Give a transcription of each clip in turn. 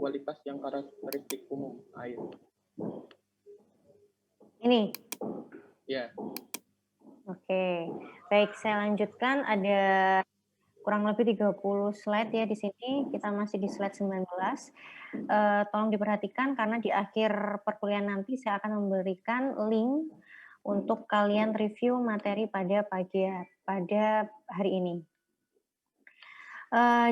kualitas yang karakteristik umum air. Ini. Ya. Oke. Baik, saya lanjutkan. Ada kurang lebih 30 slide ya di sini. Kita masih di slide 19. Tolong diperhatikan karena di akhir perkuliahan nanti saya akan memberikan link untuk kalian review materi pada hari ini.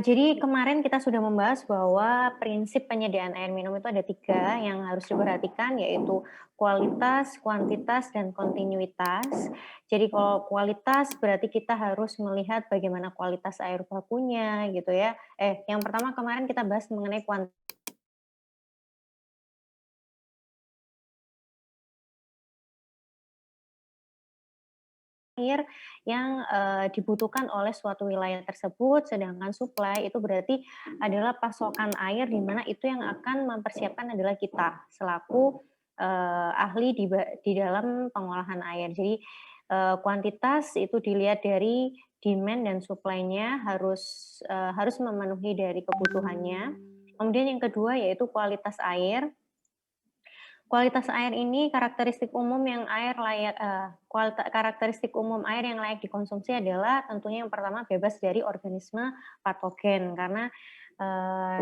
Jadi kemarin kita sudah membahas bahwa prinsip penyediaan air minum itu ada 3 yang harus diperhatikan, yaitu kualitas, kuantitas, dan kontinuitas. Jadi kalau kualitas berarti kita harus melihat bagaimana kualitas air bakunya gitu ya. Yang pertama kemarin kita bahas mengenai kuantitas air yang dibutuhkan oleh suatu wilayah tersebut, sedangkan supply itu berarti adalah pasokan air di mana itu yang akan mempersiapkan adalah kita selaku ahli di dalam pengolahan air. Jadi kuantitas itu dilihat dari demand dan supply-nya harus memenuhi dari kebutuhannya. Kemudian yang kedua yaitu kualitas air. Kualitas air ini karakteristik umum air yang layak dikonsumsi adalah tentunya yang pertama bebas dari organisme patogen karena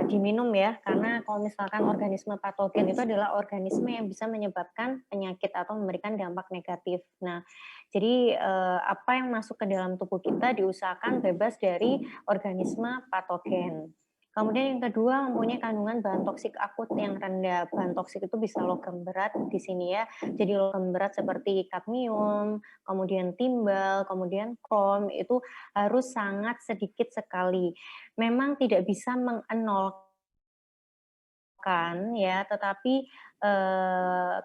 diminum ya, karena kalau misalkan organisme patogen itu adalah organisme yang bisa menyebabkan penyakit atau memberikan dampak negatif. Nah, jadi apa yang masuk ke dalam tubuh kita diusahakan bebas dari organisme patogen. Kemudian yang kedua mempunyai kandungan bahan toksik akut yang rendah. Bahan toksik itu bisa logam berat di sini ya. Jadi logam berat seperti kadmium, kemudian timbal, kemudian krom itu harus sangat sedikit sekali. Memang tidak bisa mengenolkan ya, tetapi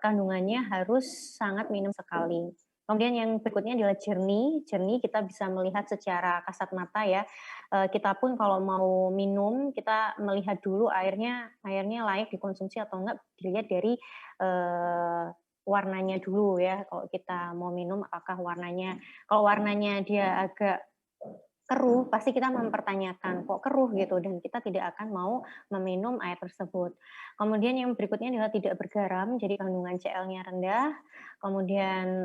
kandungannya harus sangat minim sekali. Kemudian yang berikutnya adalah jernih. Jernih kita bisa melihat secara kasat mata ya. Kita pun kalau mau minum, kita melihat dulu airnya layak dikonsumsi atau enggak, dilihat dari warnanya dulu ya. Kalau kita mau minum, apakah kalau warnanya dia agak keruh, pasti kita mempertanyakan, kok keruh gitu, dan kita tidak akan mau meminum air tersebut. Kemudian yang berikutnya adalah tidak bergaram, jadi kandungan Cl-nya rendah, kemudian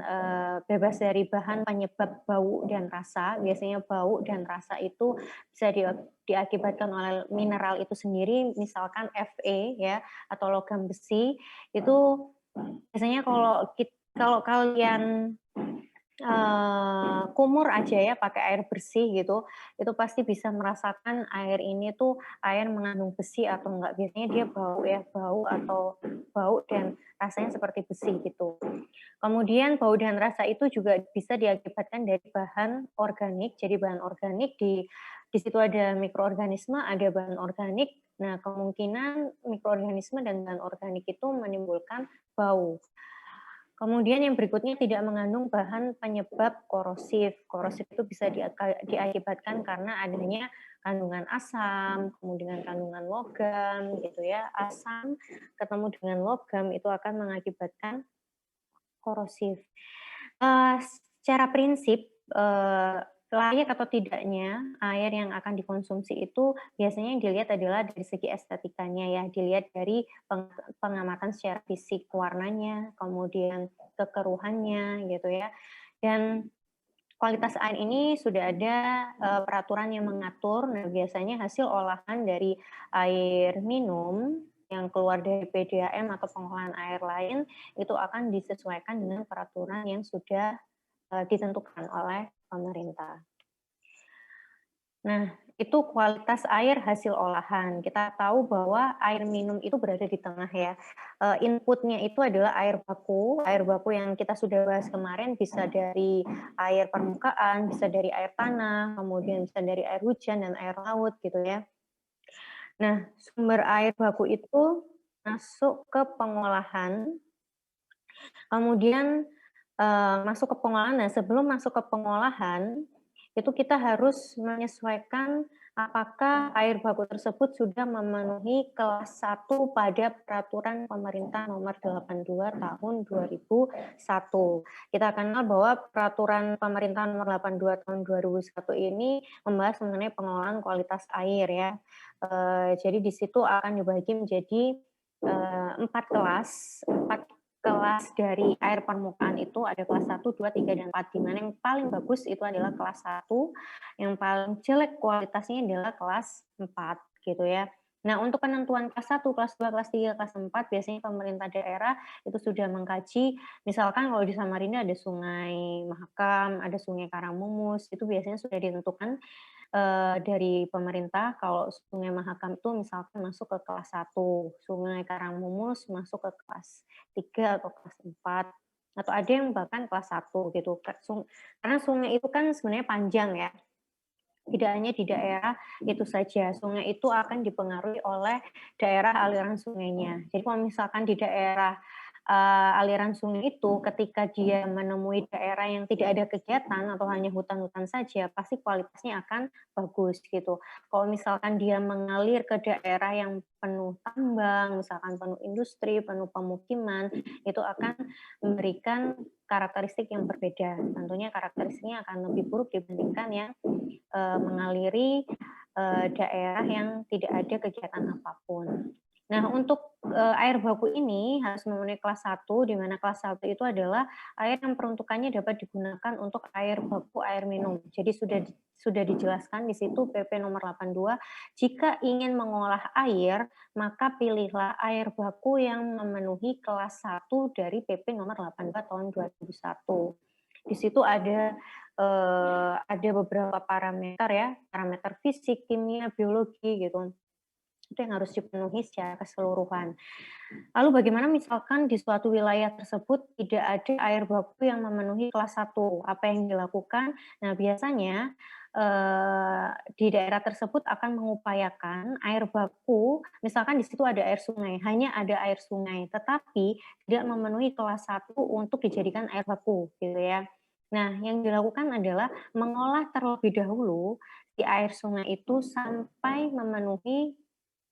bebas dari bahan penyebab bau dan rasa. Biasanya bau dan rasa itu bisa diakibatkan oleh mineral itu sendiri, misalkan Fe ya, atau logam besi. Itu biasanya kalau kalian kumur aja ya pakai air bersih gitu, itu pasti bisa merasakan air ini tuh air mengandung besi atau enggak. Biasanya dia bau dan rasanya seperti besi gitu. Kemudian bau dan rasa itu juga bisa diakibatkan dari bahan organik. Jadi bahan organik di situ ada mikroorganisme, ada bahan organik. Nah, kemungkinan mikroorganisme dan bahan organik itu menimbulkan bau. Kemudian yang berikutnya tidak mengandung bahan penyebab korosif. Korosif itu bisa diakibatkan karena adanya kandungan asam, kemudian kandungan logam gitu ya. Asam ketemu dengan logam itu akan mengakibatkan korosif. Secara prinsip layak atau tidaknya air yang akan dikonsumsi itu biasanya yang dilihat adalah dari segi estetikanya ya, dilihat dari pengamatan secara fisik, warnanya, kemudian kekeruhannya gitu ya. Dan kualitas air ini sudah ada peraturan yang mengatur. Nah, biasanya hasil olahan dari air minum yang keluar dari PDAM atau pengolahan air lain itu akan disesuaikan dengan peraturan yang sudah ditentukan oleh pemerintah. Nah, itu kualitas air hasil olahan. Kita tahu bahwa air minum itu berada di tengah ya. Inputnya itu adalah air baku. Air baku yang kita sudah bahas kemarin bisa dari air permukaan, bisa dari air tanah, kemudian bisa dari air hujan dan air laut gitu ya. Nah, sumber air baku itu masuk ke pengolahan, kemudian masuk ke pengolahan. Nah, sebelum masuk ke pengolahan, itu kita harus menyesuaikan apakah air baku tersebut sudah memenuhi kelas 1 pada Peraturan Pemerintah Nomor 82 Tahun 2001. Kita kenal bahwa Peraturan Pemerintah Nomor 82 Tahun 2001 ini membahas mengenai pengelolaan kualitas air ya. Jadi di situ akan dibagi menjadi 4 kelas dari air permukaan itu ada kelas 1, 2, 3, dan 4, di mana yang paling bagus itu adalah kelas 1, yang paling jelek kualitasnya adalah kelas 4, gitu ya. Nah, untuk penentuan kelas 1, kelas 2, kelas 3, kelas 4, biasanya pemerintah daerah itu sudah mengkaji, misalkan kalau di Samarinda ada Sungai Mahakam, ada Sungai Karangmumus, itu biasanya sudah ditentukan dari pemerintah. Kalau Sungai Mahakam itu misalkan masuk ke kelas 1, Sungai Karangmumus masuk ke kelas 3 atau kelas 4, atau ada yang bahkan kelas 1 gitu. Karena sungai itu kan sebenarnya panjang ya, tidak hanya di daerah itu saja. Sungai itu akan dipengaruhi oleh daerah aliran sungainya. Jadi kalau misalkan di daerah aliran sungai itu ketika dia menemui daerah yang tidak ada kegiatan atau hanya hutan-hutan saja, pasti kualitasnya akan bagus gitu. Kalau misalkan dia mengalir ke daerah yang penuh tambang, misalkan penuh industri, penuh pemukiman, itu akan memberikan karakteristik yang berbeda. Tentunya karakteristiknya akan lebih buruk dibandingkan yang mengaliri daerah yang tidak ada kegiatan apapun. Nah, untuk air baku ini harus memenuhi kelas 1, di mana kelas 1 itu adalah air yang peruntukannya dapat digunakan untuk air baku, air minum. Jadi sudah dijelaskan di situ PP nomor 82, jika ingin mengolah air, maka pilihlah air baku yang memenuhi kelas 1 dari PP nomor 82 tahun 2001. Di situ ada beberapa parameter ya, parameter fisik, kimia, biologi gitu. Itu yang harus dipenuhi secara keseluruhan. Lalu bagaimana misalkan di suatu wilayah tersebut tidak ada air baku yang memenuhi kelas 1, apa yang dilakukan? Nah, biasanya di daerah tersebut akan mengupayakan air baku, misalkan di situ ada air sungai, hanya ada air sungai, tetapi tidak memenuhi kelas 1 untuk dijadikan air baku, gitu ya. Nah, yang dilakukan adalah mengolah terlebih dahulu si air sungai itu sampai memenuhi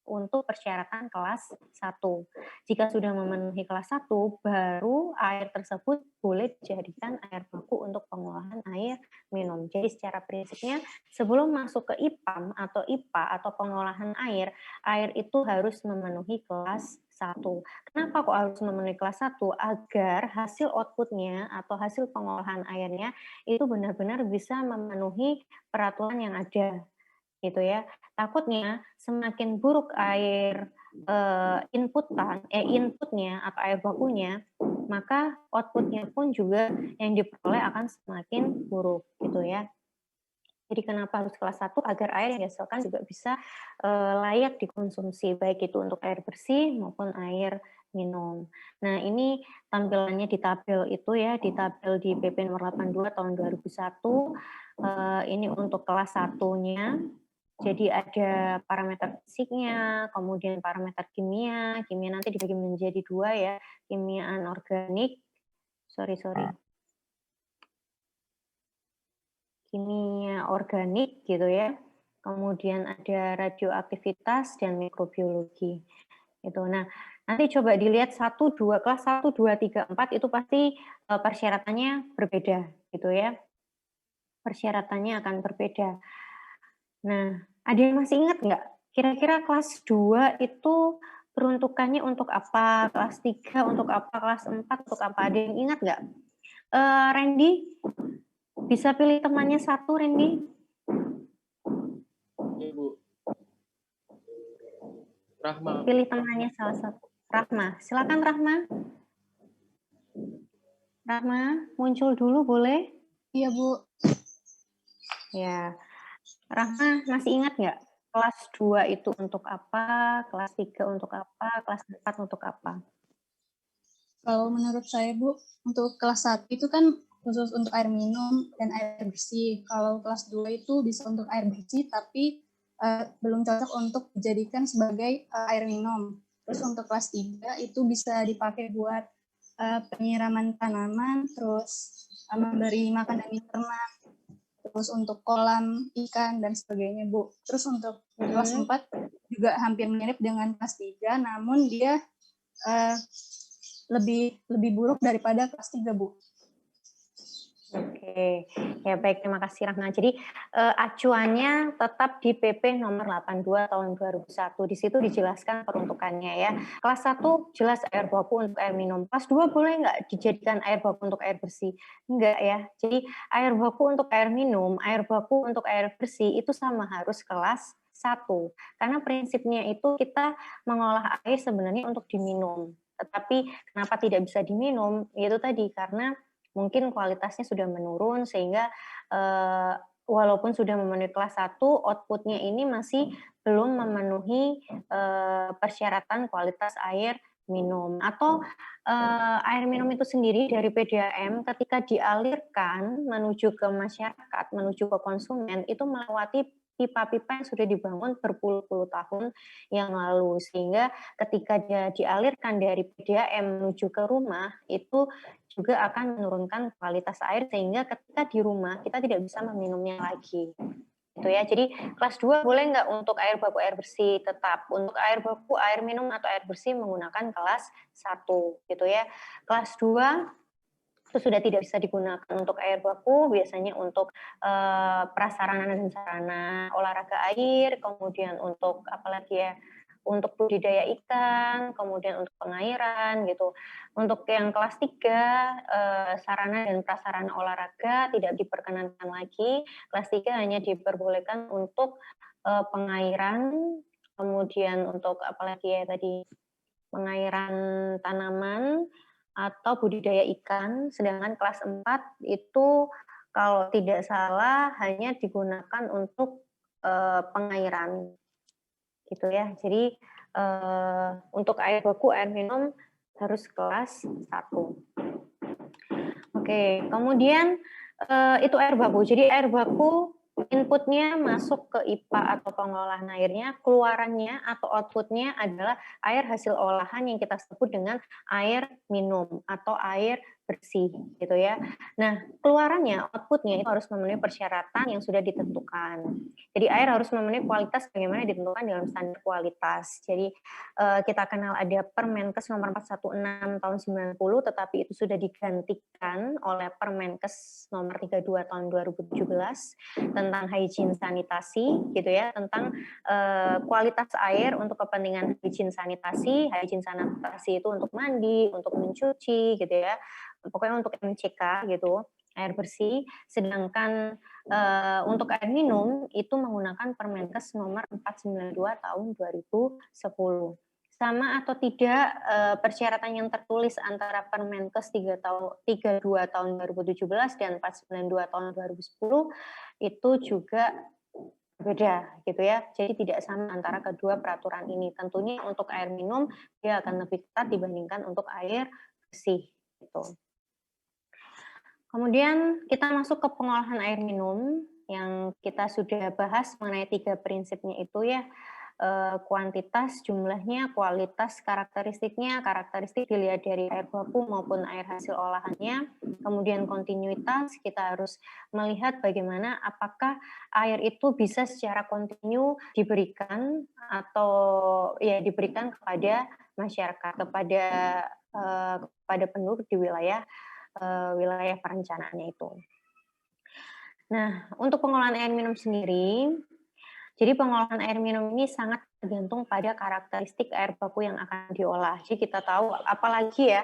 untuk persyaratan kelas 1. Jika sudah memenuhi kelas 1, baru air tersebut boleh dijadikan air baku untuk pengolahan air minum. Jadi secara prinsipnya sebelum masuk ke IPAM atau IPA atau pengolahan air itu harus memenuhi kelas 1. Kenapa kok harus memenuhi kelas 1? Agar hasil output-nya atau hasil pengolahan airnya itu benar-benar bisa memenuhi peraturan yang ada gitu ya. Takutnya semakin buruk air inputnya atau air bakunya, maka outputnya pun juga yang diperoleh akan semakin buruk gitu ya. Jadi kenapa harus kelas 1? Agar air yang dihasilkan juga bisa layak dikonsumsi, baik itu untuk air bersih maupun air minum. Nah, ini tampilannya di tabel itu ya, di tabel di PP nomor 82 tahun 2001. Ini untuk kelas 1-nya. Jadi ada parameter fisiknya, kemudian parameter kimia. Kimia nanti dibagi menjadi 2 ya, kimia anorganik. Kimia organik gitu ya. Kemudian ada radioaktivitas dan mikrobiologi. Gitu. Nah, nanti coba dilihat kelas 1, 2, 3, 4 itu pasti persyaratannya berbeda gitu ya. Persyaratannya akan berbeda. Nah, ada yang masih ingat nggak? Kira-kira kelas 2 itu peruntukannya untuk apa? Kelas 3 untuk apa? Kelas 4 untuk apa? Ada yang ingat nggak? Randy, bisa pilih temannya satu, Randy? Ya, Bu. Rahma. Pilih temannya salah satu. Rahma, silakan Rahma. Rahma, muncul dulu boleh? Iya, Bu. Ya. Rahma, masih ingat nggak? Kelas 2 itu untuk apa? Kelas 3 untuk apa? Kelas 4 untuk apa? Kalau menurut saya, Bu, untuk kelas 1 itu kan khusus untuk air minum dan air bersih. Kalau kelas 2 itu bisa untuk air bersih, tapi belum cocok untuk dijadikan sebagai air minum. Terus untuk kelas 3 itu bisa dipakai buat penyiraman tanaman, terus memberi makan dan ternak. terus untuk kolam ikan dan sebagainya, Bu. Terus untuk kelas 4 juga hampir mirip dengan kelas 3, namun dia lebih buruk daripada kelas 3, Bu. Oke, ya baik, terima kasih Rahma. Jadi acuannya tetap di PP nomor 82 tahun 2001. Di situ dijelaskan peruntukannya ya. Kelas 1 jelas air baku untuk air minum. Kelas 2 boleh nggak dijadikan air baku untuk air bersih? Enggak ya. Jadi air baku untuk air minum, air baku untuk air bersih itu sama harus kelas 1. Karena prinsipnya itu kita mengolah air sebenarnya untuk diminum. Tetapi kenapa tidak bisa diminum? Itu tadi karena mungkin kualitasnya sudah menurun sehingga walaupun sudah memenuhi kelas 1, output-nya ini masih belum memenuhi persyaratan kualitas air minum. Atau air minum itu sendiri dari PDAM ketika dialirkan menuju ke masyarakat, menuju ke konsumen, itu melewati pipa-pipa yang sudah dibangun berpuluh-puluh tahun yang lalu. Sehingga ketika dia dialirkan dari PDAM menuju ke rumah, itu juga akan menurunkan kualitas air sehingga ketika di rumah kita tidak bisa meminumnya lagi. Gitu ya. Jadi kelas 2 boleh nggak untuk air baku air bersih? Tetap. Untuk air baku air minum atau air bersih menggunakan kelas 1 gitu ya. Kelas 2 itu sudah tidak bisa digunakan untuk air baku, biasanya untuk prasarana dan sarana olahraga air, kemudian untuk apalagi ya, untuk budidaya ikan, kemudian untuk pengairan gitu. Untuk yang kelas 3, sarana dan prasarana olahraga tidak diperkenankan lagi. Kelas 3 hanya diperbolehkan untuk pengairan, kemudian untuk apalagi ya tadi, pengairan tanaman, atau budidaya ikan, sedangkan kelas 4 itu kalau tidak salah hanya digunakan untuk pengairan, gitu ya. Jadi untuk air baku, air minum harus kelas 1. Oke, kemudian itu air baku. Jadi air baku inputnya masuk ke IPA atau pengolahan airnya, keluarannya atau outputnya adalah air hasil olahan yang kita sebut dengan air minum atau air bersih gitu ya. Nah, keluarannya, outputnya itu harus memenuhi persyaratan yang sudah ditentukan. Jadi air harus memenuhi kualitas bagaimana ditentukan dalam standar kualitas. Jadi kita kenal ada Permenkes nomor 416 tahun 90, tetapi itu sudah digantikan oleh Permenkes nomor 32 tahun 2017 tentang hygiene sanitasi gitu ya, tentang kualitas air untuk kepentingan hygiene sanitasi. Hygiene sanitasi itu untuk mandi, untuk mencuci gitu ya. Pokoknya untuk MCK gitu, air bersih. Sedangkan untuk air minum itu menggunakan Permenkes nomor 492 tahun 2010. Sama atau tidak persyaratan yang tertulis antara Permenkes 32 tahun 2017 dan 492 tahun 2010 itu juga beda gitu ya. Jadi tidak sama antara kedua peraturan ini. Tentunya untuk air minum dia akan lebih ketat dibandingkan untuk air bersih gitu. Kemudian kita masuk ke pengolahan air minum yang kita sudah bahas mengenai 3 prinsipnya itu ya. Kuantitas, jumlahnya, kualitas, karakteristiknya. Karakteristik dilihat dari air baku maupun air hasil olahannya. Kemudian kontinuitas, kita harus melihat bagaimana apakah air itu bisa secara kontinu diberikan atau ya diberikan kepada masyarakat, kepada penduduk di wilayah perencanaannya itu. Nah, untuk pengolahan air minum sendiri, jadi pengolahan air minum ini sangat tergantung pada karakteristik air baku yang akan diolah. Jadi kita tahu, apalagi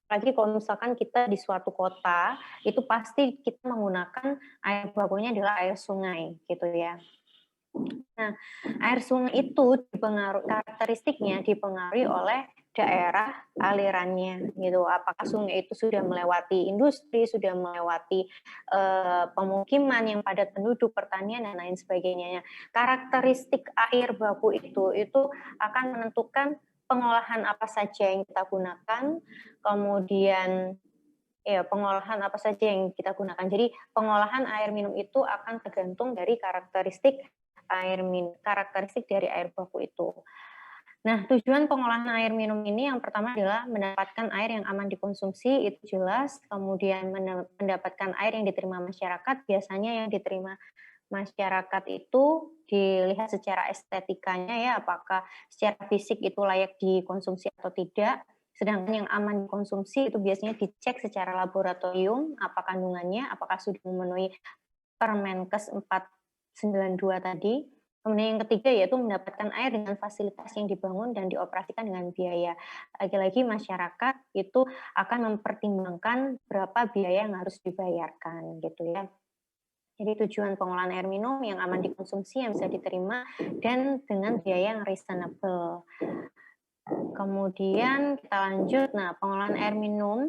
kalau misalkan kita di suatu kota, itu pasti kita menggunakan air bakunya adalah air sungai, gitu ya. Nah, air sungai itu karakteristiknya dipengaruhi oleh daerah alirannya, gitu. Apakah sungai itu sudah melewati industri, sudah melewati pemukiman yang padat penduduk, pertanian dan lain sebagainya. Karakteristik air baku itu akan menentukan pengolahan apa saja yang kita gunakan, kemudian pengolahan apa saja yang kita gunakan. Jadi pengolahan air minum itu akan tergantung dari karakteristik dari air baku itu. Nah, tujuan pengolahan air minum ini yang pertama adalah mendapatkan air yang aman dikonsumsi, itu jelas. Kemudian mendapatkan air yang diterima masyarakat, biasanya yang diterima masyarakat itu dilihat secara estetikanya ya, apakah secara fisik itu layak dikonsumsi atau tidak. Sedangkan yang aman dikonsumsi itu biasanya dicek secara laboratorium, apa kandungannya, apakah sudah memenuhi Permenkes 492 tadi. Kemudian yang ketiga yaitu mendapatkan air dengan fasilitas yang dibangun dan dioperasikan dengan biaya. Lagi-lagi masyarakat itu akan mempertimbangkan berapa biaya yang harus dibayarkan gitu ya. Jadi tujuan pengolahan air minum yang aman dikonsumsi, yang bisa diterima, dan dengan biaya yang reasonable. Kemudian kita lanjut, nah pengolahan air minum,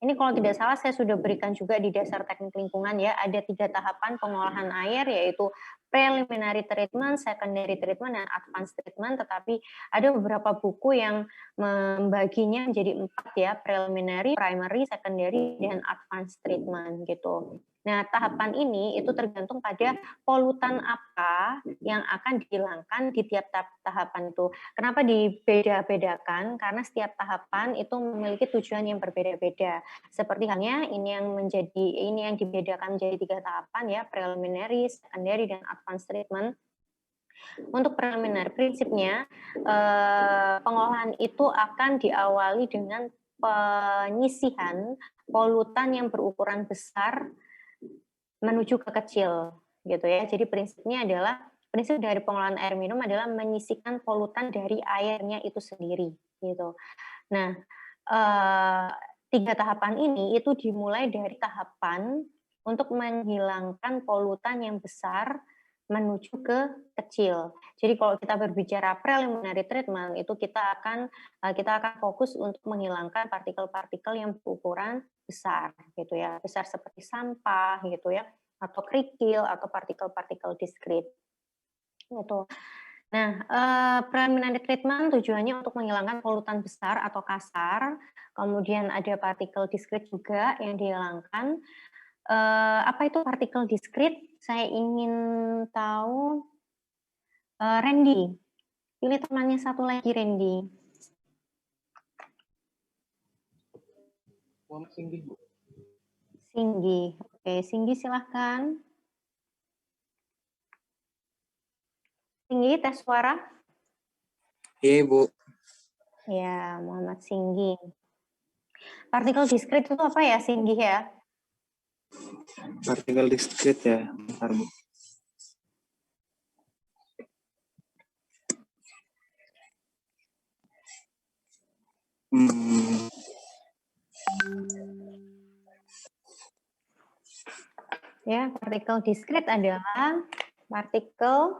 ini kalau tidak salah saya sudah berikan juga di dasar teknik lingkungan ya, ada 3 tahapan pengolahan air, yaitu preliminary treatment, secondary treatment, dan advanced treatment, tetapi ada beberapa buku yang membaginya menjadi 4 ya, preliminary, primary, secondary, dan advanced treatment gitu. Nah, tahapan ini itu tergantung pada polutan apa yang akan dihilangkan di tiap tahapan itu. Kenapa dibeda-bedakan? Karena setiap tahapan itu memiliki tujuan yang berbeda-beda. Seperti halnya ini yang dibedakan menjadi 3 tahapan ya, preliminary, secondary, dan advanced treatment. Untuk preliminary, prinsipnya pengolahan itu akan diawali dengan penyisihan polutan yang berukuran besar menuju ke kecil gitu ya. Jadi prinsip dari pengolahan air minum adalah menyisihkan polutan dari airnya itu sendiri gitu. Nah, 3 tahapan ini itu dimulai dari tahapan untuk menghilangkan polutan yang besar menuju ke kecil. Jadi kalau kita berbicara preliminary treatment itu kita akan fokus untuk menghilangkan partikel-partikel yang berukuran besar gitu ya, besar seperti sampah gitu ya, atau kerikil atau partikel-partikel diskrit gitu. Nah, preliminary treatment tujuannya untuk menghilangkan polutan besar atau kasar, kemudian ada partikel diskrit juga yang dihilangkan. Apa itu partikel diskrit? Saya ingin tahu. Randy, pilih temannya satu lagi, Randy. Muhammad Singgi, Bu. Singgi. Oke, Singgi silahkan. Singgi, tes suara. Iya, Bu. Ya, Muhammad Singgi. Partikel diskrit itu apa ya, Singgi ya? Partikel diskrit ya. Bentar, Bu. Ya, partikel diskrit adalah partikel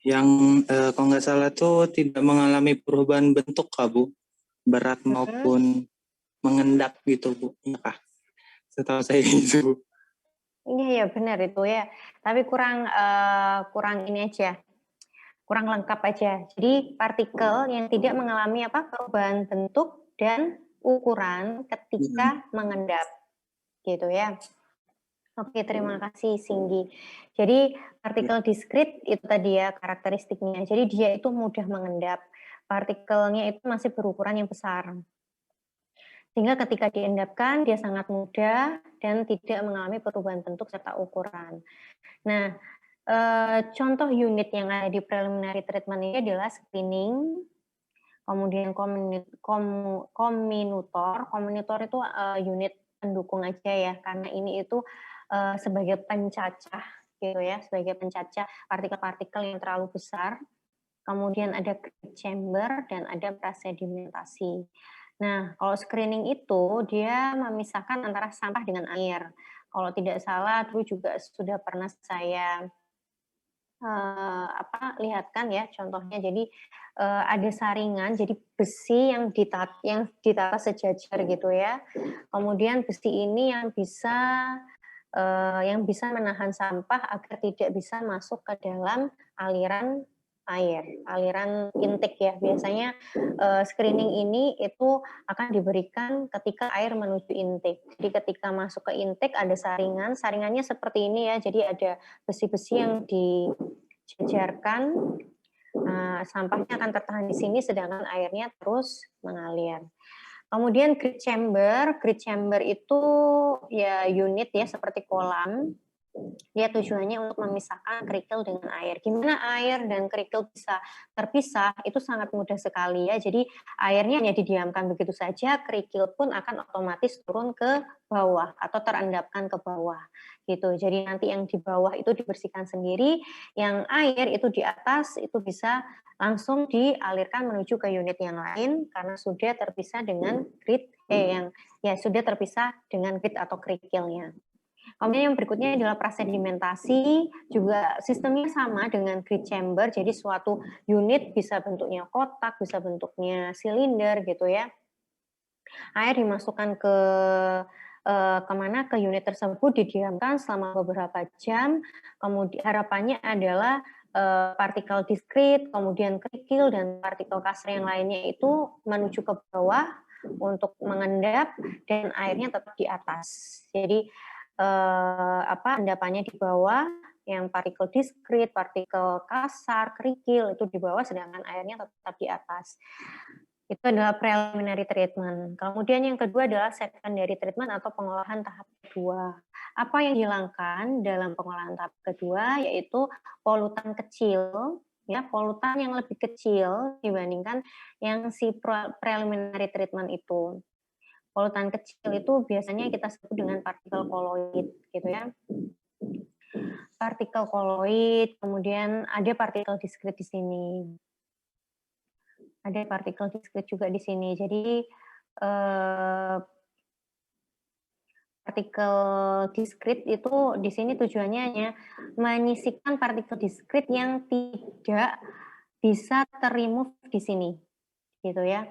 yang kalau nggak salah tuh tidak mengalami perubahan bentuk, Kak, Bu. Berat maupun mengendap gitu, Bu. Iya, Kak. Setahu saya itu, Bu. Iya, benar itu ya. Tapi kurang ini aja. Kurang lengkap aja. Jadi partikel yang tidak mengalami perubahan bentuk dan ukuran ketika mengendap. Gitu ya. Oke, terima kasih Singgi. Jadi partikel diskrit itu tadi ya karakteristiknya. Jadi dia itu mudah mengendap. Partikelnya itu masih berukuran yang besar. Sehingga ketika diendapkan dia sangat mudah dan tidak mengalami perubahan bentuk serta ukuran. Nah, contoh unit yang ada di preliminary treatment ini adalah screening, kemudian kombinator. Kombinator itu unit pendukung aja ya, karena ini itu sebagai pencacah gitu ya, sebagai pencacah partikel-partikel yang terlalu besar. Kemudian ada chamber dan ada prasedimentasi. Nah, kalau screening itu dia memisahkan antara sampah dengan air. Kalau tidak salah, dulu juga sudah pernah saya lihatkan ya contohnya. Jadi ada saringan, jadi besi yang ditata sejajar gitu ya. Kemudian besi ini yang bisa menahan sampah agar tidak bisa masuk ke dalam aliran air, aliran intake ya. Biasanya screening ini itu akan diberikan ketika air menuju intake. Jadi ketika masuk ke intake ada saringan, saringannya seperti ini ya. Jadi ada besi-besi yang dijejarkan, sampahnya akan tertahan di sini, sedangkan airnya terus mengalir. Kemudian grid chamber itu ya unit ya seperti kolam. Dia tujuannya untuk memisahkan kerikil dengan air. Gimana air dan kerikil bisa terpisah? Itu sangat mudah sekali ya. Jadi airnya hanya didiamkan begitu saja, kerikil pun akan otomatis turun ke bawah atau terendapkan ke bawah. Gitu. Jadi nanti yang di bawah itu dibersihkan sendiri, yang air itu di atas itu bisa langsung dialirkan menuju ke unit yang lain karena sudah terpisah dengan grid sudah terpisah dengan grid atau kerikilnya. Kemudian yang berikutnya adalah prasedimentasi, juga sistemnya sama dengan grid chamber, jadi suatu unit bisa bentuknya kotak, bisa bentuknya silinder gitu ya. Air dimasukkan ke kemana ke unit tersebut, didiamkan selama beberapa jam, kemudian harapannya adalah partikel diskrit, kemudian kerikil, dan partikel kasar yang lainnya itu menuju ke bawah untuk mengendap, dan airnya tetap di atas. Jadi endapannya di bawah, yang partikel diskrit, partikel kasar, kerikil itu di bawah, sedangkan airnya tetap di atas. Itu adalah preliminary treatment. Kemudian yang kedua adalah secondary treatment atau pengolahan tahap kedua. Apa yang dihilangkan dalam pengolahan tahap kedua yaitu polutan kecil, ya polutan yang lebih kecil dibandingkan yang si preliminary treatment itu. Polutan kecil itu biasanya kita sebut dengan partikel koloid, gitu ya. Partikel koloid, kemudian ada partikel diskrit di sini. Ada partikel diskrit juga di sini. Jadi partikel diskrit itu di sini tujuannya hanya menyisipkan partikel diskrit yang tidak bisa ter-remove di sini, gitu ya.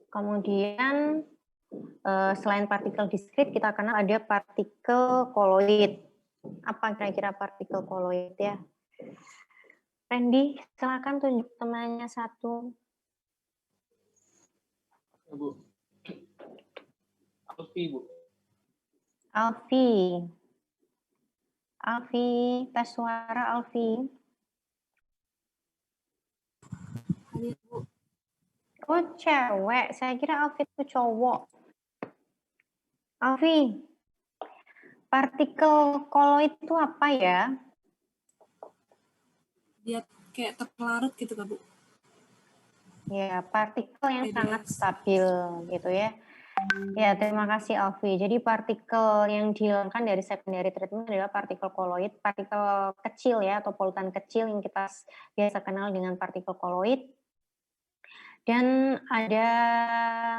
Kemudian selain partikel diskrit kita kenal ada partikel koloid. Apa kira-kira partikel koloid ya? Randy, silakan tunjuk temannya satu. Bu. Alfi, Bu. Alfi, tes suara Alfi. Oh, cewek. Saya kira Alfi itu cowok. Alfi, partikel koloid itu apa ya? Dia kayak terlarut gitu Kak, Bu. Ya, partikel yang sangat stabil gitu ya. Ya, terima kasih Alfi. Jadi partikel yang dihilangkan dari secondary treatment adalah partikel koloid, partikel kecil ya atau polutan kecil yang kita biasa kenal dengan partikel koloid. Dan ada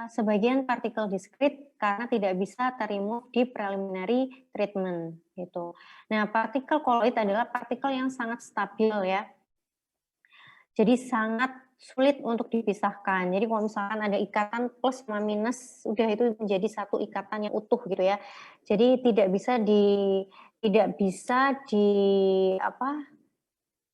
sebagian partikel diskrit karena tidak bisa ter-remove di preliminary treatment gitu. Nah, partikel koloid adalah partikel yang sangat stabil ya. Jadi sangat sulit untuk dipisahkan. Jadi kalau misalkan ada ikatan plus sama minus, udah itu menjadi satu ikatan yang utuh gitu ya. Jadi tidak bisa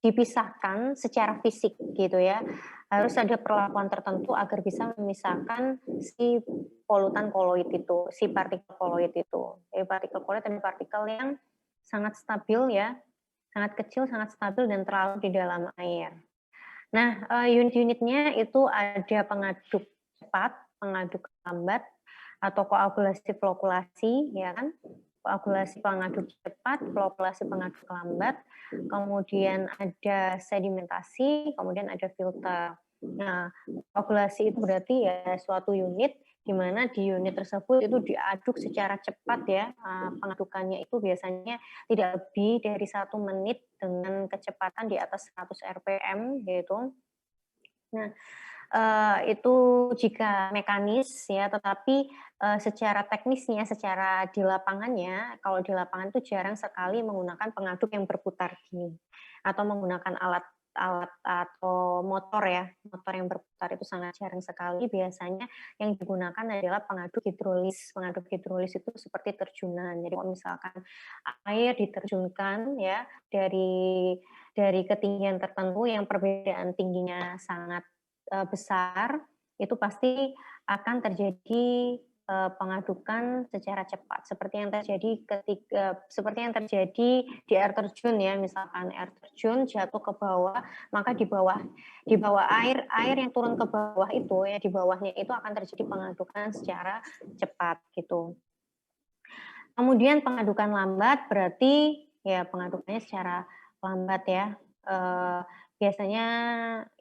dipisahkan secara fisik gitu ya. Harus ada perlakuan tertentu agar bisa memisahkan si polutan koloid itu, si partikel koloid itu. Jadi partikel koloid adalah partikel yang sangat stabil ya, sangat kecil, sangat stabil dan terlarut di dalam air. Nah, unit-unitnya itu ada pengaduk cepat, pengaduk lambat, atau koagulasi flokulasi, ya kan? Koagulasi pengaduk cepat, flokulasi pengaduk lambat, kemudian ada sedimentasi, kemudian ada filter. Nah, koagulasi itu berarti ya suatu unit di mana di unit tersebut itu diaduk secara cepat ya, pengadukannya itu biasanya tidak lebih dari 1 menit dengan kecepatan di atas 100 rpm gitu. Nah, itu jika mekanis ya, tetapi secara teknisnya, secara di lapangannya, kalau di lapangan itu jarang sekali menggunakan pengaduk yang berputar gini atau menggunakan alat alat atau motor ya, motor yang berputar itu sangat jarang sekali. Biasanya yang digunakan adalah pengaduk hidrolis. Pengaduk hidrolis itu seperti terjunan. Jadi kalau misalkan air diterjunkan ya dari ketinggian tertentu yang perbedaan tingginya sangat besar, itu pasti akan terjadi pengadukan secara cepat seperti yang terjadi di air terjun ya, misalkan air terjun jatuh ke bawah, maka di bawah air yang turun ke bawah itu ya, di bawahnya itu akan terjadi pengadukan secara cepat gitu. Kemudian pengadukan lambat berarti ya pengadukannya secara lambat ya. Biasanya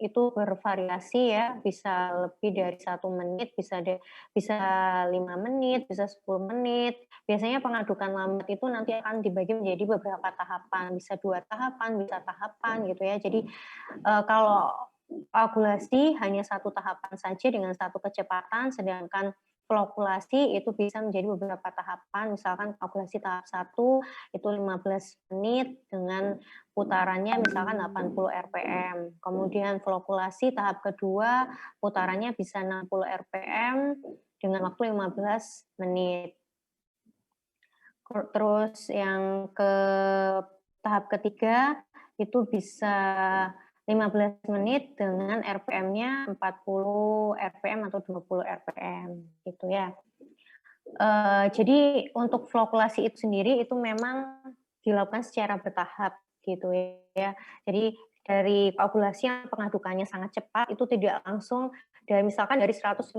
itu bervariasi ya, bisa lebih dari 1 menit, bisa 5 menit, bisa 10 menit. Biasanya pengadukan lambat itu nanti akan dibagi menjadi beberapa tahapan, bisa 2 tahapan, bisa tahapan gitu ya. Jadi kalau koagulasi hanya 1 tahapan saja dengan 1 kecepatan, sedangkan flokulasi itu bisa menjadi beberapa tahapan, misalkan koagulasi tahap 1 itu 15 menit dengan putarannya misalkan 80 rpm. Kemudian flokulasi tahap kedua putarannya bisa 60 rpm dengan waktu 15 menit. Terus yang ke tahap ketiga itu bisa 15 menit dengan RPM-nya 40 RPM atau 20 RPM gitu ya. Jadi untuk flokulasi itu sendiri itu memang dilakukan secara bertahap gitu ya. Jadi dari koagulasi yang pengadukannya sangat cepat itu tidak langsung misalkan dari 150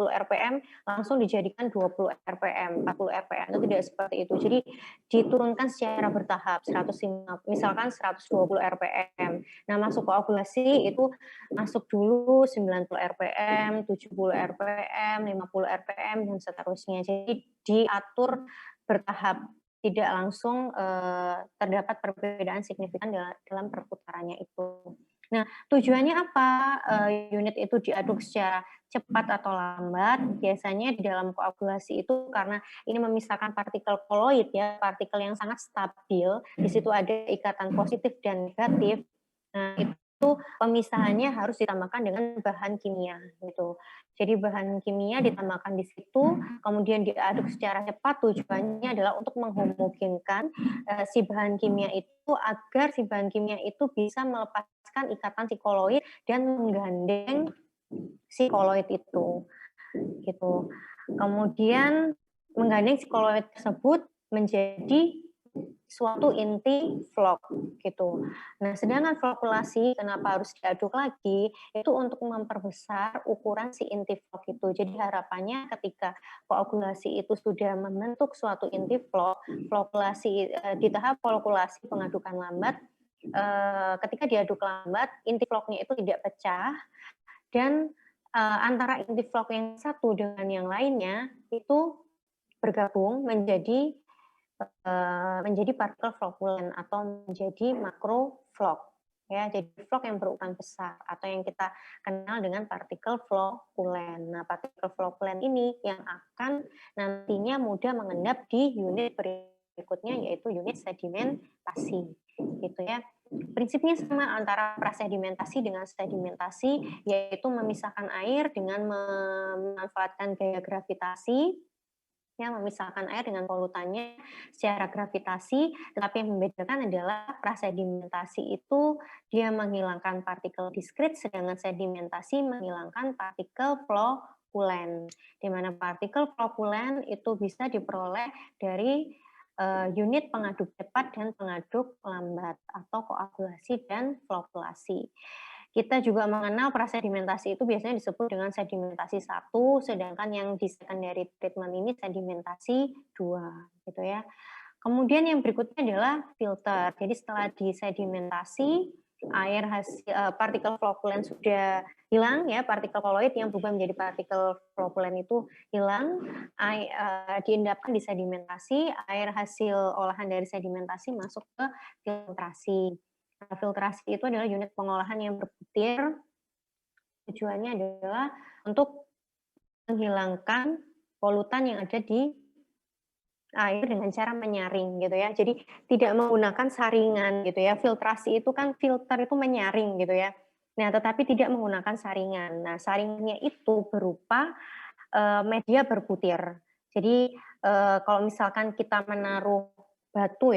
RPM langsung dijadikan 20 RPM, 40 RPM, itu tidak seperti itu. Jadi diturunkan secara bertahap, misalkan 120 RPM. Nah, masuk koagulasi itu masuk dulu 90 RPM, 70 RPM, 50 RPM, dan seterusnya. Jadi diatur bertahap, tidak langsung terdapat perbedaan signifikan dalam perputarannya itu. Nah, tujuannya apa unit itu diaduk secara cepat atau lambat? Biasanya di dalam koagulasi itu karena ini memisahkan partikel koloid ya, partikel yang sangat stabil. Di situ ada ikatan positif dan negatif. Nah, itu pemisahannya harus ditambahkan dengan bahan kimia gitu. Jadi bahan kimia ditambahkan di situ, kemudian diaduk secara cepat. Tujuannya adalah untuk menghomogenkan si bahan kimia itu agar si bahan kimia itu bisa melepaskan ikatan si koloid dan menggandeng si koloid itu gitu. Kemudian menggandeng si koloid tersebut menjadi suatu inti flok gitu. Nah, sedangkan flokulasi kenapa harus diaduk lagi? Itu untuk memperbesar ukuran si inti flok itu. Jadi harapannya ketika koagulasi itu sudah membentuk suatu inti flok, flokulasi di tahap flokulasi pengadukan lambat, ketika diaduk lambat, inti floknya itu tidak pecah dan antara inti flok yang satu dengan yang lainnya itu bergabung menjadi partikel flokulen atau menjadi makroflok ya, jadi flok yang berukuran besar atau yang kita kenal dengan partikel flokulen. Nah, partikel flokulen ini yang akan nantinya mudah mengendap di unit berikutnya yaitu unit sedimentasi gitu ya. Prinsipnya sama antara prasedimentasi dengan sedimentasi, yaitu memisahkan air dengan memanfaatkan gaya gravitasi, yang memisahkan air dengan polutannya secara gravitasi, tetapi yang membedakan adalah prasedimentasi itu dia menghilangkan partikel diskrit, sedangkan sedimentasi menghilangkan partikel flokulen, di mana partikel flokulen itu bisa diperoleh dari unit pengaduk cepat dan pengaduk lambat atau koagulasi dan flokulasi. Kita juga mengenal prasedimentasi itu biasanya disebut dengan sedimentasi 1, sedangkan yang di secondary treatment ini sedimentasi 2, gitu ya. Kemudian yang berikutnya adalah filter. Jadi setelah disedimentasi, partikel flokulen sudah hilang ya, partikel koloid yang berubah menjadi partikel flokulen itu hilang, diendapkan di sedimentasi, air hasil olahan dari sedimentasi masuk ke filtrasi. Nah, filtrasi itu adalah unit pengolahan yang berbutir. Tujuannya adalah untuk menghilangkan polutan yang ada di air dengan cara menyaring gitu ya. Jadi tidak menggunakan saringan gitu ya. Filtrasi itu kan filter itu menyaring gitu ya. Nah, tetapi tidak menggunakan saringan. Nah, saringannya itu berupa media berbutir. Jadi kalau misalkan kita menaruh batu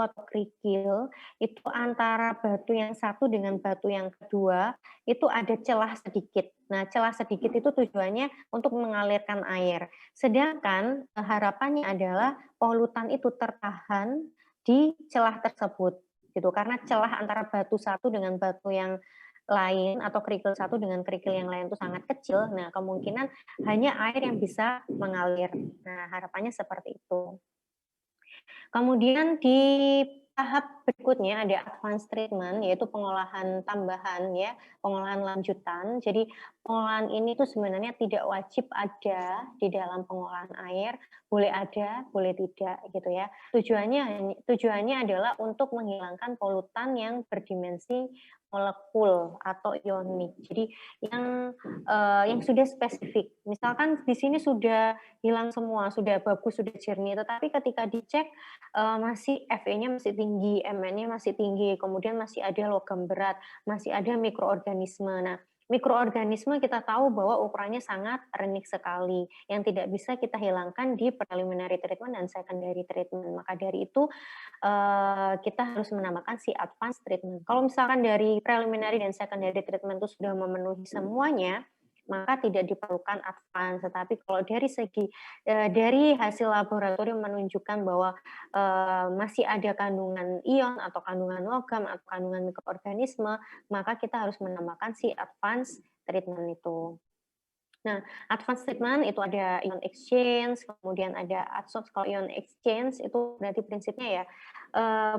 atau kerikil, itu antara batu yang satu dengan batu yang kedua itu ada celah sedikit. Nah, celah sedikit itu tujuannya untuk mengalirkan air. Sedangkan harapannya adalah polutan itu tertahan di celah tersebut gitu. Karena celah antara batu satu dengan batu yang lain atau kerikil satu dengan kerikil yang lain itu sangat kecil. Nah, kemungkinan hanya air yang bisa mengalir. Nah, harapannya seperti itu. Kemudian di tahap berikutnya ada advanced treatment, yaitu pengolahan tambahan ya, pengolahan lanjutan. Jadi pengolahan ini tuh sebenarnya tidak wajib ada di dalam pengolahan air, boleh ada, boleh tidak gitu ya. Tujuannya adalah untuk menghilangkan polutan yang berdimensi molekul atau ionik. Jadi yang sudah spesifik. Misalkan di sini sudah hilang semua, sudah bagus, sudah jernih, tetapi ketika dicek masih Fe-nya masih tinggi, Mn-nya masih tinggi, kemudian masih ada logam berat, masih ada mikroorganisme. Nah, mikroorganisme kita tahu bahwa ukurannya sangat renik sekali, yang tidak bisa kita hilangkan di preliminary treatment dan secondary treatment. Maka dari itu kita harus menambahkan si advanced treatment. Kalau misalkan dari preliminary dan secondary treatment itu sudah memenuhi semuanya, maka tidak diperlukan advance. Tetapi kalau dari hasil laboratorium menunjukkan bahwa masih ada kandungan ion atau kandungan logam atau kandungan mikroorganisme, maka kita harus menambahkan si advance treatment itu. Nah, advanced treatment itu ada ion exchange, kemudian ada adsorb. Kalau ion exchange itu berarti prinsipnya ya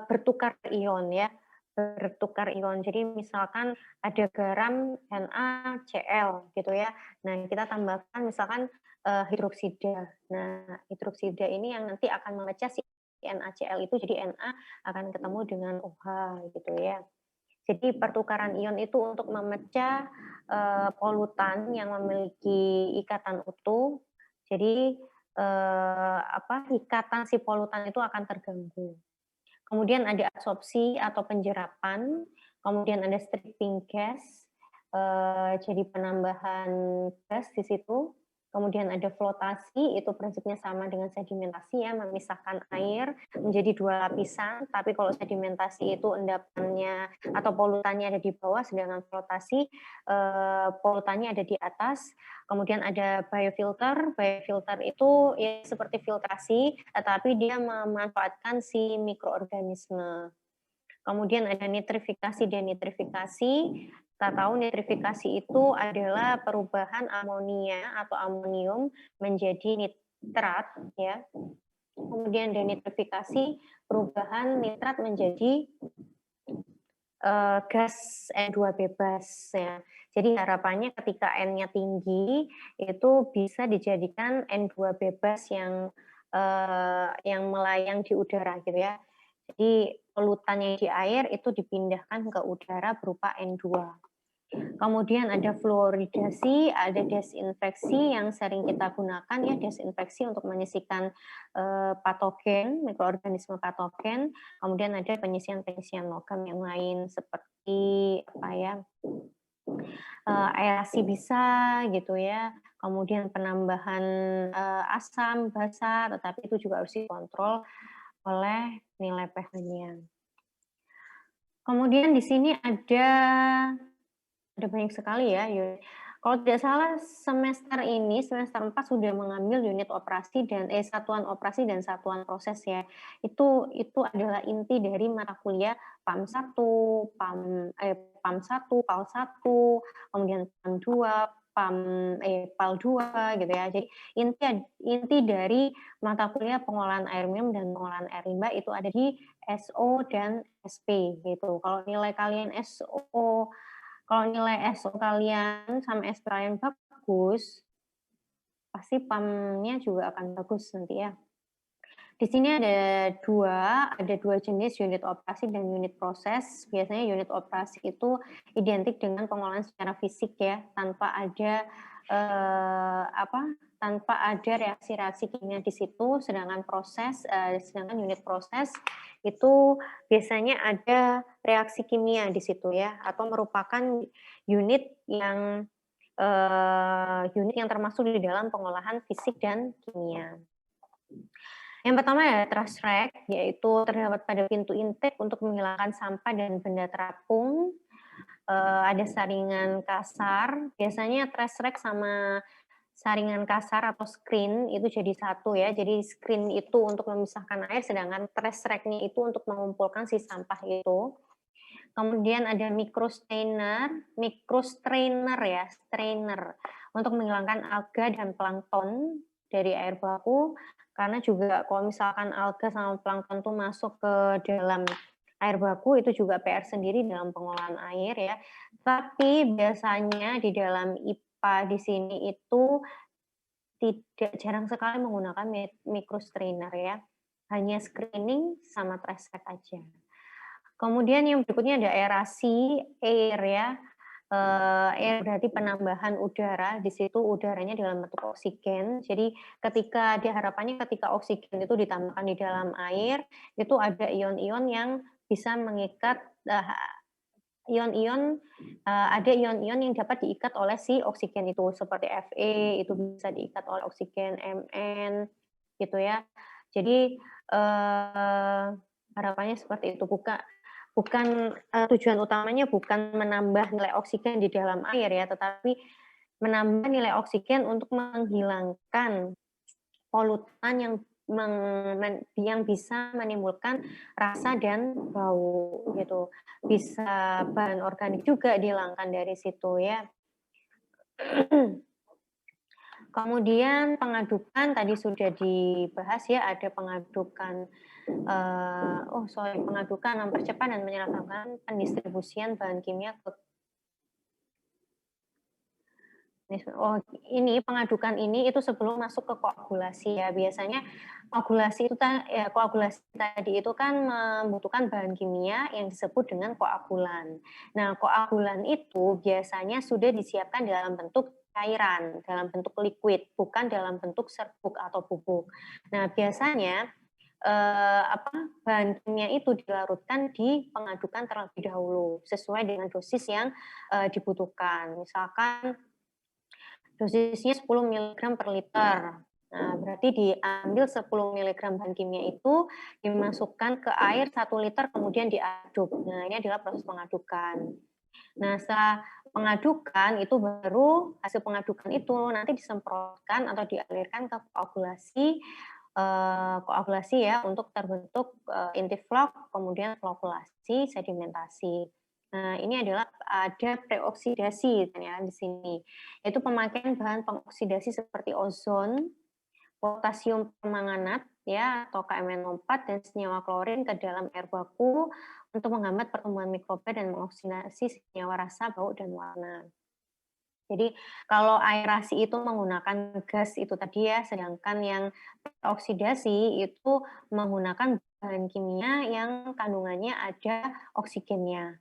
bertukar ion ya, bertukar ion. Jadi misalkan ada garam NaCl gitu ya. Nah, kita tambahkan misalkan hidroksida. Nah, hidroksida ini yang nanti akan memecah si NaCl itu jadi Na akan ketemu dengan OH gitu ya. Jadi pertukaran ion itu untuk memecah polutan yang memiliki ikatan utuh. Jadi ikatan si polutan itu akan terganggu. Kemudian ada absorpsi atau penjerapan, kemudian ada stripping gas, jadi penambahan gas di situ. Kemudian ada flotasi, itu prinsipnya sama dengan sedimentasi ya, memisahkan air menjadi dua lapisan, tapi kalau sedimentasi itu endapannya atau polutannya ada di bawah, sedangkan flotasi polutannya ada di atas. Kemudian ada biofilter itu ya seperti filtrasi, tetapi dia memanfaatkan si mikroorganisme. Kemudian ada nitrifikasi, denitrifikasi. Kita tahu nitrifikasi itu adalah perubahan amonia atau amonium menjadi nitrat ya. Kemudian denitrifikasi perubahan nitrat menjadi gas N2 bebas ya. Jadi harapannya ketika N-nya tinggi itu bisa dijadikan N2 bebas yang melayang di udara gitu ya. Jadi polutannya di air itu dipindahkan ke udara berupa N2. Kemudian ada fluoridasi, ada desinfeksi yang sering kita gunakan ya, desinfeksi untuk menyisihkan patogen, mikroorganisme patogen. Kemudian ada penyisian logam yang lain seperti aerasi bisa gitu ya. Kemudian penambahan asam, basa, tetapi itu juga harus dikontrol oleh nilai pH-nya. Kemudian di sini ada banyak sekali ya. Kalau tidak salah semester 4 sudah mengambil unit operasi dan satuan operasi dan satuan proses ya. Itu adalah inti dari mata kuliah PAM 1, PAM 1, PAL 1, kemudian PAM 2, PAL 2 gitu ya. Jadi inti dari mata kuliah pengolahan air minum dan pengolahan air limbah itu ada di SO dan SP gitu. Kalau nilai SO kalian sama SP kalian bagus, pasti PAM-nya juga akan bagus nanti ya. Di sini ada dua jenis unit operasi dan unit proses. Biasanya unit operasi itu identik dengan pengolahan secara fisik ya, tanpa ada tanpa ada reaksi-reaksi kimia di situ, sedangkan unit proses itu biasanya ada reaksi kimia di situ ya, atau merupakan unit yang termasuk di dalam pengolahan fisik dan kimia. Yang pertama ya trash rack, yaitu terdapat pada pintu intake untuk menghilangkan sampah dan benda terapung. Ada saringan kasar, biasanya trash rack sama saringan kasar atau screen itu jadi satu ya. Jadi screen itu untuk memisahkan air, sedangkan trash rack-nya itu untuk mengumpulkan si sampah itu. Kemudian ada strainer ya, strainer untuk menghilangkan alga dan plankton dari air baku, karena juga kalau misalkan alga sama plankton itu masuk ke dalam air baku itu juga PR sendiri dalam pengolahan air ya. Tapi biasanya di dalam IPA di sini itu jarang sekali menggunakan strainer ya. Hanya screening sama trash rack aja. Kemudian yang berikutnya ada aerasi, air ya. Air berarti penambahan udara, di situ udaranya dalam bentuk oksigen. Jadi harapannya ketika oksigen itu ditambahkan di dalam air, itu ada ion-ion yang bisa mengikat ada ion-ion yang dapat diikat oleh si oksigen itu, seperti Fe itu bisa diikat oleh oksigen, Mn gitu ya. Jadi harapannya seperti itu, tujuan utamanya bukan menambah nilai oksigen di dalam air ya, tetapi menambah nilai oksigen untuk menghilangkan polutan yang bisa menimbulkan rasa dan bau gitu. Bisa bahan organik juga dihilangkan dari situ ya. Kemudian pengadukan tadi sudah dibahas ya, ada pengadukan pengadukan mempercepat dan menyelamatkan pendistribusian bahan kimia ke pengadukan ini itu sebelum masuk ke koagulasi ya. Biasanya koagulasi tadi itu kan membutuhkan bahan kimia yang disebut dengan koagulan. Nah, koagulan itu biasanya sudah disiapkan dalam bentuk cairan, dalam bentuk liquid, bukan dalam bentuk serbuk atau bubuk. Nah, biasanya bahan kimia itu dilarutkan di pengadukan terlebih dahulu sesuai dengan dosis yang dibutuhkan. Misalkan dosisnya 10 mg per liter. Nah, berarti diambil 10 mg bahan kimia itu dimasukkan ke air 1 liter kemudian diaduk. Nah, ini adalah proses pengadukan. Nah, setelah pengadukan itu baru hasil pengadukan itu nanti disemprotkan atau dialirkan ke koagulasi ya untuk terbentuk inti vlog, kemudian flokulasi, sedimentasi. Nah, ini adalah ada preoksidasi ya di sini. Yaitu pemakaian bahan pengoksidasi seperti ozon, potasium permanganat ya atau KMNO4 dan senyawa klorin ke dalam air baku untuk menghambat pertumbuhan mikroba dan mengoksidasi senyawa rasa, bau dan warna. Jadi kalau aerasi itu menggunakan gas itu tadi ya, sedangkan yang oksidasi itu menggunakan bahan kimia yang kandungannya ada oksigennya.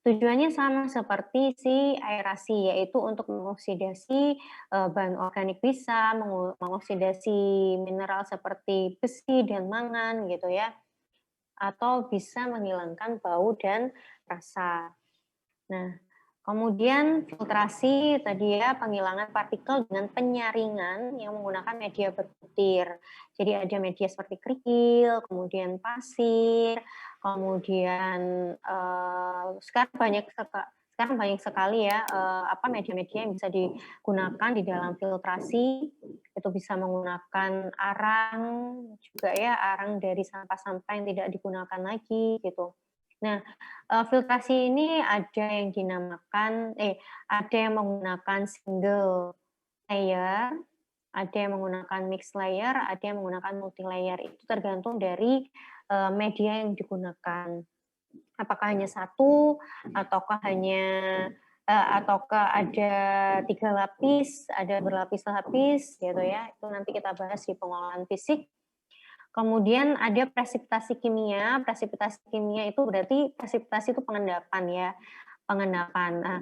Tujuannya sama seperti si aerasi, yaitu untuk mengoksidasi bahan organik, bisa mengoksidasi mineral seperti besi dan mangan gitu ya, atau bisa menghilangkan bau dan rasa. Nah, kemudian filtrasi tadi ya, penghilangan partikel dengan penyaringan yang menggunakan media berbutir. Jadi ada media seperti kerikil, kemudian pasir, kemudian sekarang banyak sekali ya media-media yang bisa digunakan di dalam filtrasi. Itu bisa menggunakan arang juga ya, arang dari sampah-sampah yang tidak digunakan lagi gitu. Nah, filtrasi ini ada yang menggunakan single layer, ada yang menggunakan mixed layer, ada yang menggunakan multi layer. Itu tergantung dari media yang digunakan. Apakah hanya satu, ataukah ada 3 lapis, ada berlapis-lapis gitu ya. Itu nanti kita bahas di pengolahan fisik. Kemudian ada presipitasi kimia. Presipitasi kimia itu berarti presipitasi itu pengendapan ya. Pengendapan. Nah,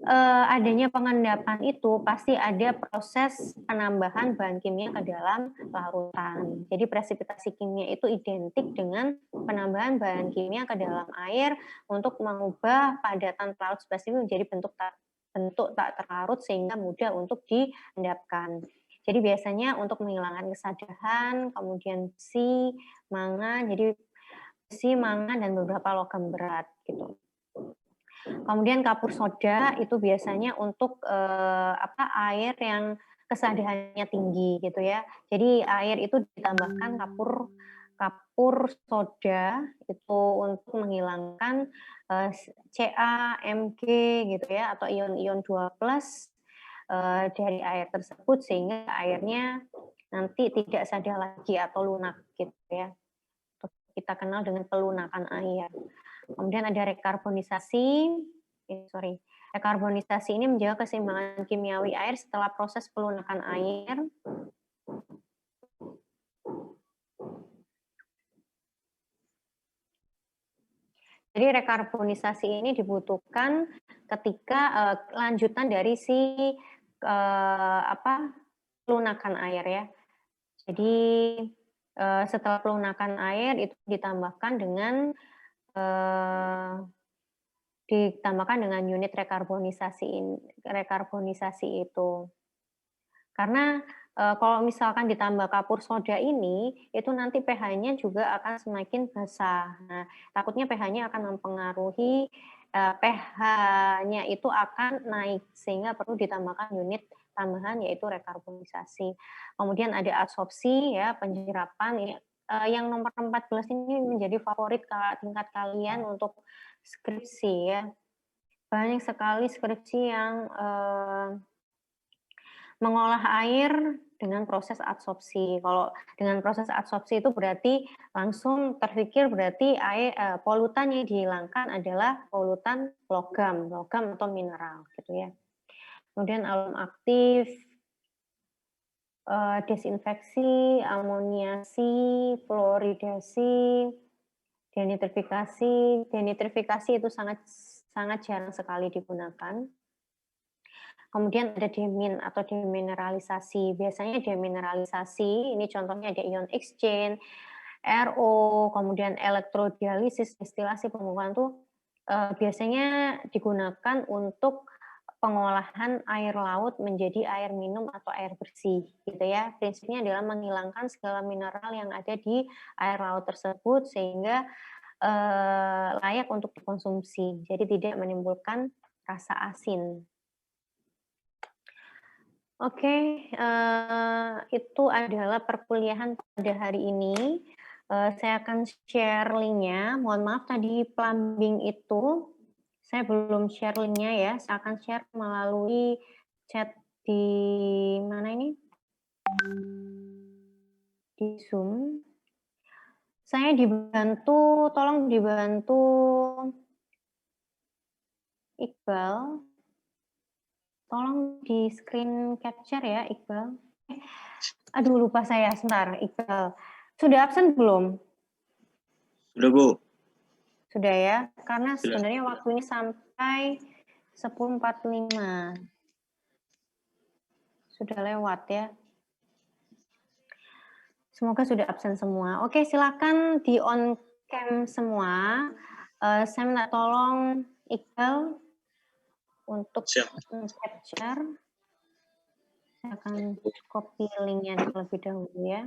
adanya pengendapan itu pasti ada proses penambahan bahan kimia ke dalam larutan. Jadi presipitasi kimia itu identik dengan penambahan bahan kimia ke dalam air untuk mengubah padatan pelarut spesifik menjadi bentuk tak terlarut sehingga mudah untuk diendapkan. Jadi biasanya untuk menghilangkan kesadahan, kemudian besi, mangan, jadi besi, mangan, dan beberapa logam berat gitu. Kemudian kapur soda itu biasanya untuk air yang kesadarannya tinggi gitu ya. Jadi air itu ditambahkan kapur soda itu untuk menghilangkan Ca, Mg gitu ya, atau ion-ion 2+ dari air tersebut sehingga airnya nanti tidak sadar lagi atau lunak gitu ya. Kita kenal dengan pelunakan air. Kemudian ada rekarbonisasi. Rekarbonisasi ini menjaga keseimbangan kimiawi air setelah proses pelunakan air. Jadi rekarbonisasi ini dibutuhkan ketika lanjutan dari pelunakan air ya. Jadi setelah pelunakan air itu ditambahkan dengan unit rekarbonisasi itu. Karena kalau misalkan ditambah kapur soda ini, itu nanti pH-nya juga akan semakin basah. Nah, takutnya pH-nya akan mempengaruhi pH-nya itu akan naik, sehingga perlu ditambahkan unit tambahan yaitu rekarbonisasi. Kemudian ada adsorpsi ya, penyerapan. Yang nomor 14 ini menjadi favorit tingkat kalian untuk skripsi ya. Banyak sekali skripsi yang mengolah air dengan proses adsorpsi. Kalau dengan proses adsorpsi itu berarti langsung terpikir berarti polutan yang dihilangkan adalah polutan logam atau mineral gitu ya. Kemudian alum aktif, desinfeksi, amoniasi, fluoridasi, denitrifikasi. Denitrifikasi itu sangat jarang sekali digunakan. Kemudian ada demin atau demineralisasi. Biasanya demineralisasi, ini contohnya ada ion exchange, RO, kemudian elektrodialisis, destilasi, pembuangan itu biasanya digunakan untuk pengolahan air laut menjadi air minum atau air bersih, gitu ya. Prinsipnya adalah menghilangkan segala mineral yang ada di air laut tersebut sehingga layak untuk dikonsumsi, jadi tidak menimbulkan rasa asin. Oke, itu adalah perkuliahan pada hari ini. Saya akan share link-nya. Mohon maaf tadi plumbing itu saya belum share link-nya ya. Saya akan share melalui chat di mana ini? Di Zoom. Saya dibantu, tolong dibantu Iqbal. Tolong di screen capture ya, Iqbal. Aduh, lupa saya. Sebentar, Iqbal. Sudah absen belum? Sudah, Bu. Sudah ya? Karena sebenarnya waktunya sampai 10.45. Sudah lewat ya. Semoga sudah absen semua. Oke, silakan di on cam semua. Saya minta tolong Iqbal untuk capture. Saya akan copy link-nya terlebih dahulu ya.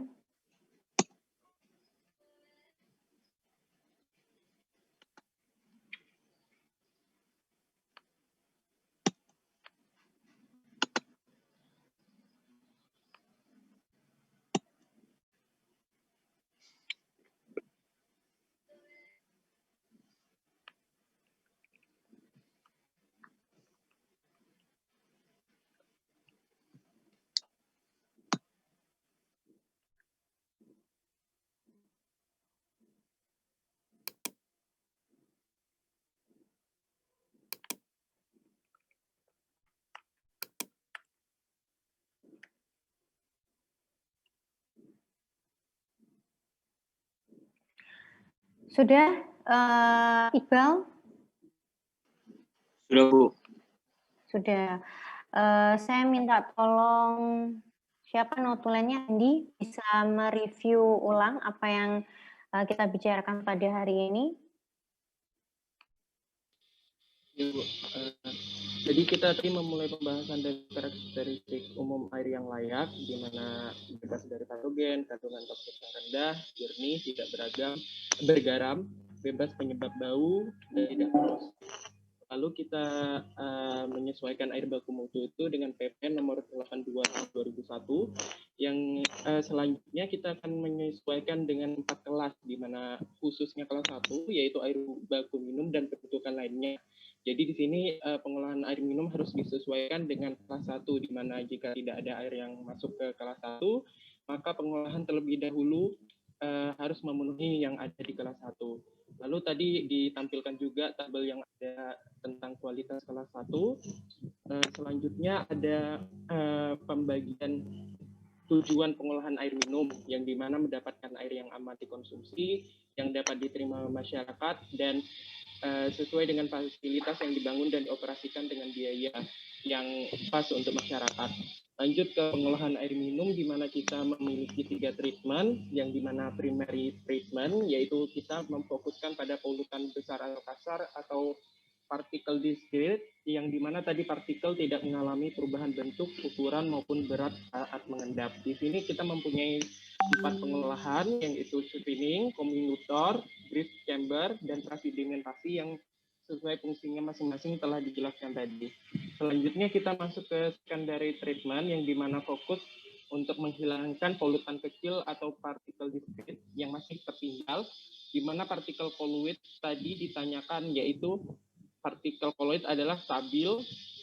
Sudah, Iqbal? Sudah, Bu. Sudah. Saya minta tolong siapa notulennya, Andi, bisa mereview ulang apa yang kita bicarakan pada hari ini. Ya, Bu. Jadi kita tadi memulai pembahasan dari karakteristik umum air yang layak, di mana bebas dari patogen, kandungan toksik yang rendah, jernih, tidak bergaram, bebas penyebab bau, dan tidak keras. Lalu kita menyesuaikan air baku mutu itu dengan PP nomor 82 tahun 2001, yang selanjutnya kita akan menyesuaikan dengan 4 kelas, di mana khususnya kelas 1 yaitu air baku minum dan kebutuhan lainnya. Jadi di sini pengolahan air minum harus disesuaikan dengan kelas 1, di mana jika tidak ada air yang masuk ke kelas 1, maka pengolahan terlebih dahulu harus memenuhi yang ada di kelas 1. Lalu tadi ditampilkan juga tabel yang ada tentang kualitas kelas 1. Selanjutnya ada pembagian tujuan pengolahan air minum, yang dimana mendapatkan air yang aman dikonsumsi, yang dapat diterima masyarakat, dan sesuai dengan fasilitas yang dibangun dan dioperasikan dengan biaya yang pas untuk masyarakat. Lanjut ke pengolahan air minum, di mana kita memiliki 3 treatment, yang dimana primary treatment, yaitu kita memfokuskan pada polutan besar atau kasar atau partikel discrete, yang dimana tadi partikel tidak mengalami perubahan bentuk, ukuran maupun berat saat mengendap. Di sini kita mempunyai 4 pengolahan, yang itu screening, comminutor, drift chamber, dan transedimentasi yang sesuai fungsinya masing-masing telah dijelaskan tadi. Selanjutnya kita masuk ke secondary treatment, yang dimana fokus untuk menghilangkan polutan kecil atau partikel discrete yang masih tertinggal, di mana partikel koloid tadi ditanyakan, yaitu partikel koloid adalah stabil,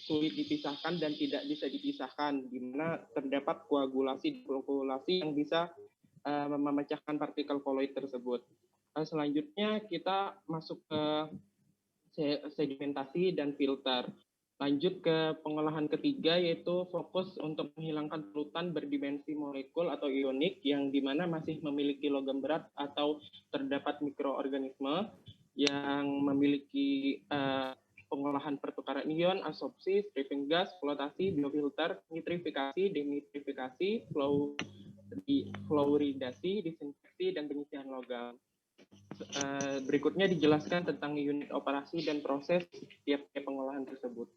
sulit dipisahkan, dan tidak bisa dipisahkan, di mana terdapat koagulasi yang bisa memecahkan partikel koloid tersebut. Selanjutnya kita masuk ke sedimentasi dan filter. Lanjut ke pengolahan ketiga, yaitu fokus untuk menghilangkan polutan berdimensi molekul atau ionik, yang dimana masih memiliki logam berat atau terdapat mikroorganisme yang memiliki pengolahan pertukaran ion, absorpsi, stripping gas, flotasi, biofilter, nitrifikasi, denitrifikasi, fluoridasi, disinfeksi, dan pengisian logam. Berikutnya dijelaskan tentang unit operasi dan proses tiap-tiap pengolahan tersebut.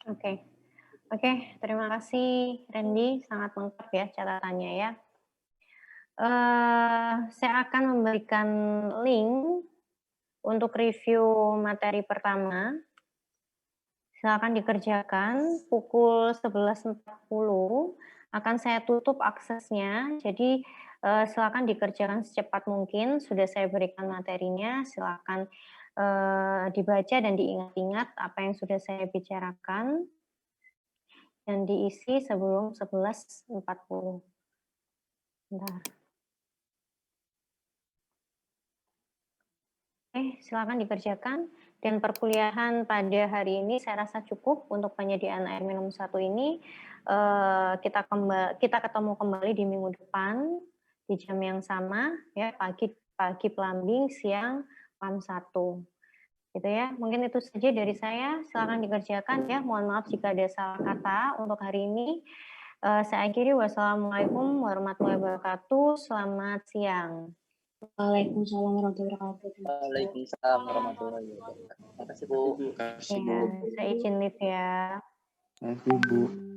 Oke, terima kasih Randy, sangat lengkap ya catatannya ya. Saya akan memberikan link untuk review materi pertama. Silakan dikerjakan. Pukul 11.40 akan saya tutup aksesnya. Jadi silakan dikerjakan secepat mungkin. Sudah saya berikan materinya. Silakan dibaca dan diingat-ingat apa yang sudah saya bicarakan dan diisi sebelum 11.40. Bentar. Silakan dikerjakan. Dan perkuliahan pada hari ini saya rasa cukup untuk penyediaan air minum 1 ini. Kita ketemu kembali di minggu depan di jam yang sama ya, pagi pelambing, siang PAM 1. Gitu ya. Mungkin itu saja dari saya. Silakan dikerjakan ya. Mohon maaf jika ada salah kata untuk hari ini. Saya akhiri. Wassalamualaikum warahmatullahi wabarakatuh. Selamat siang. Waalaikumsalam warahmatullahi wabarakatuh. Waalaikumsalam warahmatullahi wabarakatuh. Terima kasih, Bu. Terima kasih, Bu. Ya, saya izin live ya. Terima kasih, Bu.